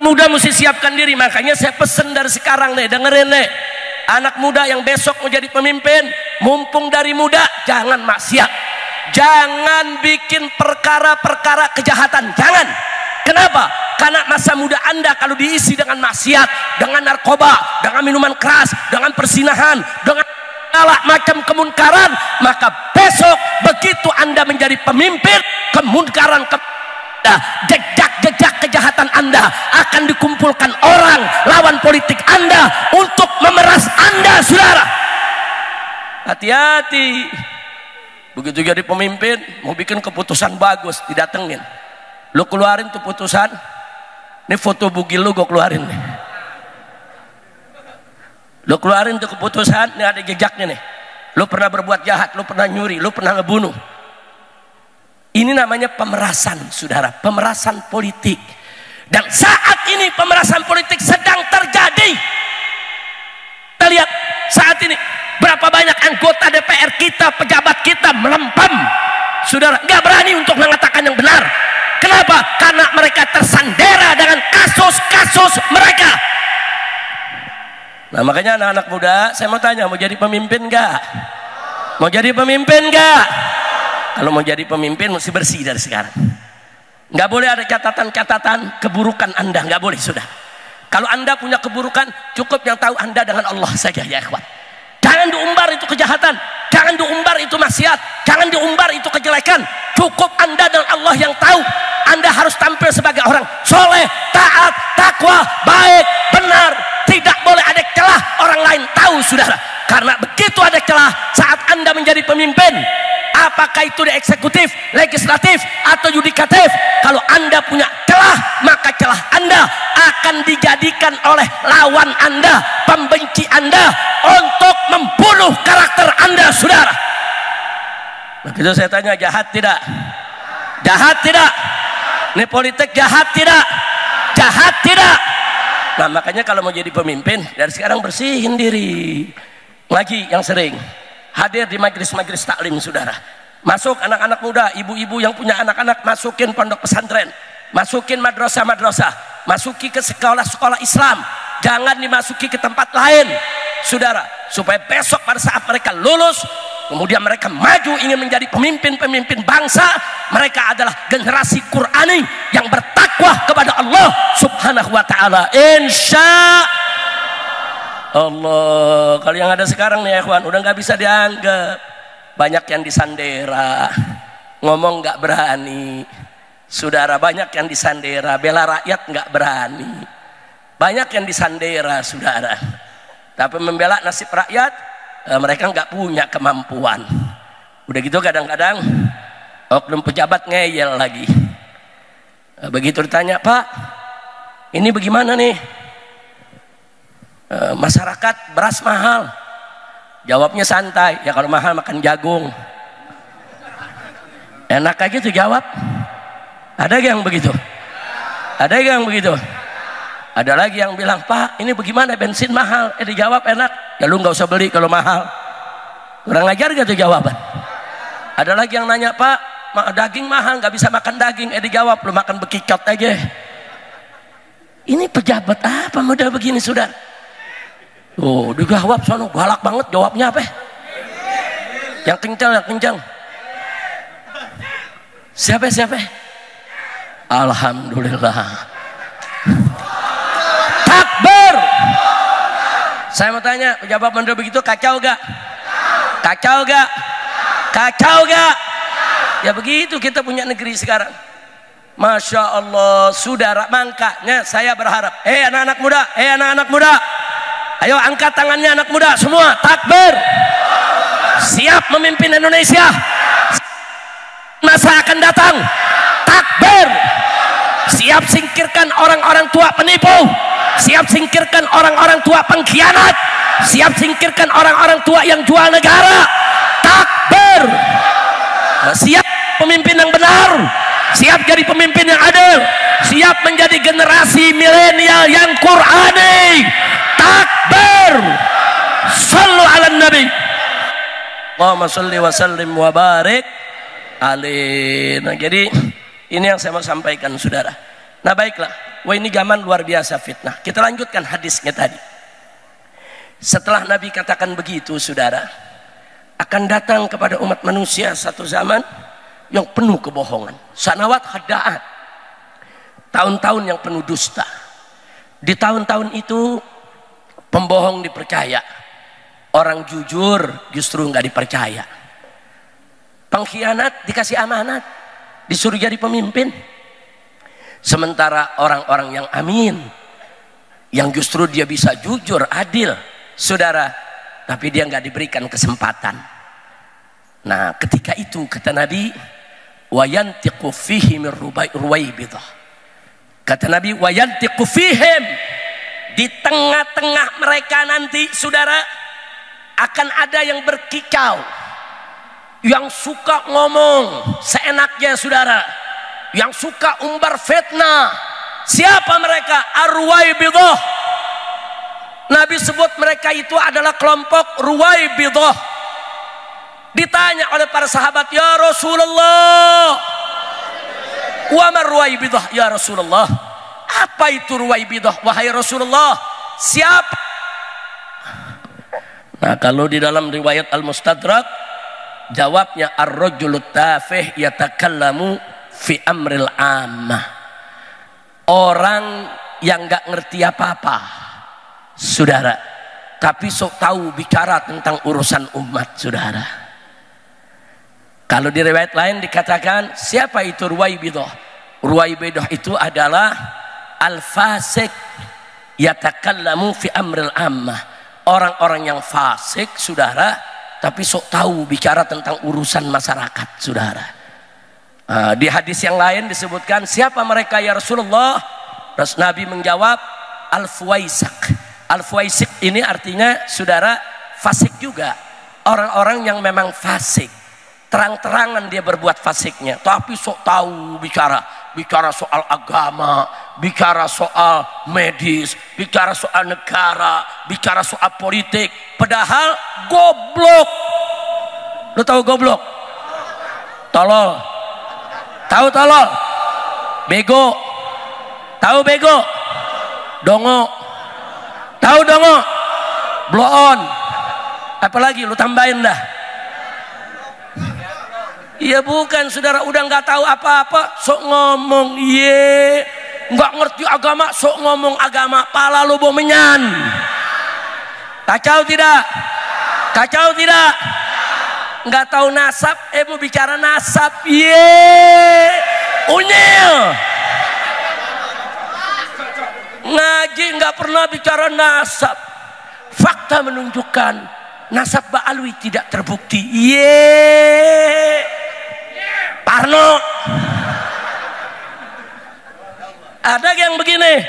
muda mesti siapkan diri. Makanya saya pesen dari sekarang nih, dengerin nih, anak muda yang besok mau jadi pemimpin, mumpung dari muda jangan maksiat, jangan bikin perkara-perkara kejahatan, jangan. Kenapa? Karena masa muda Anda kalau diisi dengan maksiat, dengan narkoba, dengan minuman keras, dengan persinahan, dengan segala macam kemunkaran, maka besok begitu Anda menjadi pemimpin, kemunkaran, jejak-jejak kejahatan Anda akan dikumpulkan orang lawan politik Anda untuk memeras Anda, saudara. Hati-hati. Begitu jadi pemimpin, mau bikin keputusan bagus, didatengin. Lu keluarin tuh putusan. Ini foto bugil lu gue keluarin nih. Lu keluarin tuh keputusan, ini ada jejaknya nih. Lu pernah berbuat jahat, lu pernah nyuri, lu pernah ngebunuh. Ini namanya pemerasan, saudara, pemerasan politik. Dan saat ini pemerasan politik sedang terjadi. Kita lihat saat ini berapa banyak anggota DPR kita, pejabat kita melempem, saudara, nggak berani untuk mengatakan yang benar. Kenapa? Karena mereka tersandera dengan kasus-kasus mereka. Nah makanya anak-anak muda, saya mau tanya, mau jadi pemimpin nggak? Mau jadi pemimpin nggak? Kalau mau jadi pemimpin mesti bersih dari sekarang. Nggak boleh ada catatan-catatan keburukan Anda, nggak boleh, sudah. Kalau Anda punya keburukan, cukup yang tahu Anda dengan Allah saja, ya ikhwan. Jangan diumbar itu kejahatan, jangan diumbar itu maksiat, jangan diumbar itu kejelekan. Cukup Anda dan Allah yang tahu. Anda harus tampil sebagai orang soleh, taat, takwa, baik, benar. Tidak boleh ada celah orang lain tahu, saudara. Karena begitu ada celah saat Anda menjadi pemimpin, apakah itu di eksekutif, legislatif, atau yudikatif, kalau Anda punya celah, maka celah Anda akan dijadikan oleh lawan Anda, pembenci Anda, untuk membunuh karakter Anda, saudara. Begitu saya tanya, jahat tidak? Jahat tidak? Ini politik jahat tidak? Jahat tidak? Nah makanya kalau mau jadi pemimpin, dari sekarang bersihin diri. Lagi yang sering hadir di majelis-majelis taklim, saudara. Masuk anak-anak muda, ibu-ibu yang punya anak-anak, masukin pondok pesantren, masukin madrasah-madrasah, masuki ke sekolah-sekolah Islam. Jangan dimasuki ke tempat lain, saudara, supaya besok pada saat mereka lulus, kemudian mereka maju ingin menjadi pemimpin-pemimpin bangsa, mereka adalah generasi Qur'ani yang bertakwa kepada Allah Subhanahu wa ta'ala, insya Allah. Kalau yang ada sekarang nih, ikhwan, udah nggak bisa dianggap. Banyak yang disandera, ngomong nggak berani, saudara. Banyak yang disandera, bela rakyat nggak berani. Banyak yang disandera, saudara. Tapi membela nasib rakyat, mereka nggak punya kemampuan. Udah gitu kadang-kadang oknum pejabat ngeyel lagi. Begitu ditanya, Pak, ini bagaimana nih? Masyarakat beras mahal. Jawabnya santai, ya kalau mahal makan jagung. Enak aja tuh jawab. Ada yang begitu? Ada yang begitu? Ada lagi yang bilang, Pak, ini bagaimana bensin mahal? Dijawab enak, ya lu nggak usah beli kalau mahal. Kurang ajar gak tuh jawaban? Ada lagi yang nanya, Pak, daging mahal, nggak bisa makan daging. Dijawab, lu makan bekicot aja. Ini pejabat apa model begini, saudara? Oh, dijawab sono galak banget, jawabnya apa? Yang kencang, yang kencang. Siapa? Alhamdulillah. Takbir. Saya mau tanya, pejabat model begitu kacau gak? Kacau gak? Kacau gak? Ya begitu kita punya negeri sekarang. Masya Allah, saudara. Makanya saya berharap, anak-anak muda, ayo angkat tangannya anak muda semua, takbir. Siap memimpin Indonesia masa akan datang, takbir. Siap singkirkan orang-orang tua penipu, siap singkirkan orang-orang tua pengkhianat, siap singkirkan orang-orang tua yang jual negara, takbir. Siap pemimpin yang benar, siap jadi pemimpin yang adil, siap menjadi generasi milenial yang Qur'ani, takbir. Sallu ala nabi. Allahumma salli wa sallim wa barik alaihi. Nah, jadi ini yang saya mau sampaikan, saudara. Nah baiklah, wah ini zaman luar biasa fitnah. Kita lanjutkan hadisnya tadi. Setelah Nabi katakan begitu, saudara, akan datang kepada umat manusia satu zaman yang penuh kebohongan. Sanawat hadda'at, tahun-tahun yang penuh dusta. Di tahun-tahun itu pembohong dipercaya, orang jujur justru nggak dipercaya. Pengkhianat dikasih amanat, disuruh jadi pemimpin. Sementara orang-orang yang amin, yang justru dia bisa jujur, adil, saudara, tapi dia nggak diberikan kesempatan. Nah ketika itu kata Nabi, wayantiqu fihim ruwaibidah. Kata Nabi, wayantiqu fihim, di tengah-tengah mereka nanti, saudara, akan ada yang berkicau, yang suka ngomong seenaknya, saudara, yang suka umbar fitnah. Siapa mereka? Ar-Ruwaibidah. Nabi sebut mereka itu adalah kelompok Ruwaibidah. Ditanya oleh para sahabat, ya Rasulullah, wa ma Ruwaibidah ya Rasulullah, apa itu Ruwaibidah wahai Rasulullah, siapa? Nah kalau di dalam riwayat Al-Mustadrak, jawabnya ar-rajulu tafih yatakallamu fi amril ammah, orang yang nggak ngerti apa-apa, saudara, tapi sok tahu bicara tentang urusan umat, saudara. Kalau di riwayat lain dikatakan, siapa itu Ruwaibidah? Ruwaibidah itu adalah al-fasik yatakallamu fi amril ammah, orang-orang yang fasik, saudara, tapi sok tahu bicara tentang urusan masyarakat, saudara. Di hadis yang lain disebutkan, siapa mereka ya Rasulullah? Nabi menjawab, al-fuwaisak. Al-fuwaisik ini artinya, saudara, fasik juga, orang-orang yang memang fasik, terang-terangan dia berbuat fasiknya, tapi sok tahu bicara soal agama, bicara soal medis, bicara soal negara, bicara soal politik, padahal goblok. Lu tahu goblok? Tolol. Tahu tolol? Bego. Tahu bego? Dongo. Tahu dongo? Blow on. Apalagi lu tambahin dah. Iya bukan, saudara, udah nggak tahu apa-apa sok ngomong, ye, nggak ngerti agama sok ngomong agama, pala lu bomenyan. Kacau tidak? Kacau tidak? Nggak tahu nasab, mau bicara nasab, ye, unyil. Ngaji nggak pernah bicara nasab. Fakta menunjukkan nasab Ba'alwi tidak terbukti. Ye. Parno. Ada yang begini,